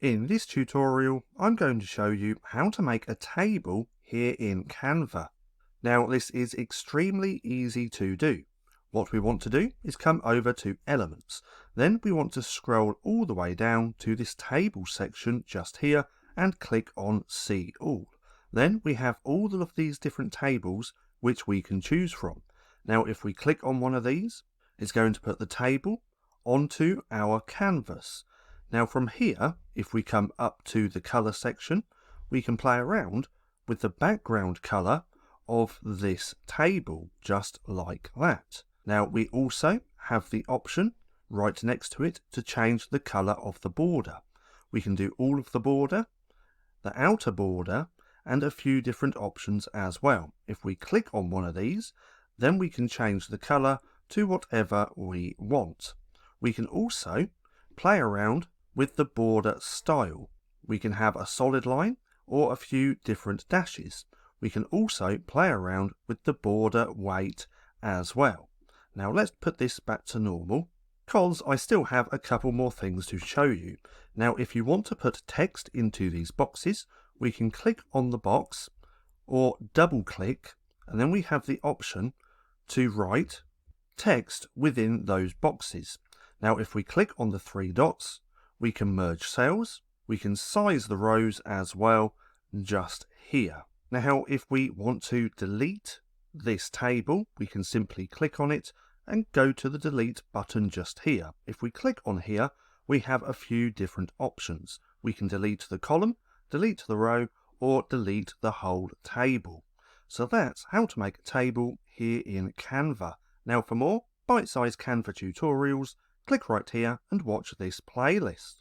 In this tutorial, I'm going to show you how to make a table here in Canva. Now, this is extremely easy to do. What we want to do is come over to Elements. Then we want to scroll all the way down to this table section just here and click on See All. Then we have all of these different tables which we can choose from. Now, if we click on one of these, it's going to put the table onto our canvas. Now from here, if we come up to the color section, we can play around with the background color of this table, just like that. Now we also have the option right next to it to change the color of the border. We can do all of the border, the outer border, and a few different options as well. If we click on one of these, then we can change the color to whatever we want. We can also play around with the border style. We can have a solid line or a few different dashes. We can also play around with the border weight as well. Now let's put this back to normal, because I still have a couple more things to show you. Now if you want to put text into these boxes, we can click on the box or double click, and then we have the option to write text within those boxes. Now if we click on the three dots, we can merge cells, we can size the rows as well, just here. Now if we want to delete this table, we can simply click on it and go to the delete button just here. If we click on here, we have a few different options. We can delete the column, delete the row, or delete the whole table. So that's how to make a table here in Canva. Now for more bite-sized Canva tutorials, click right here and watch this playlist.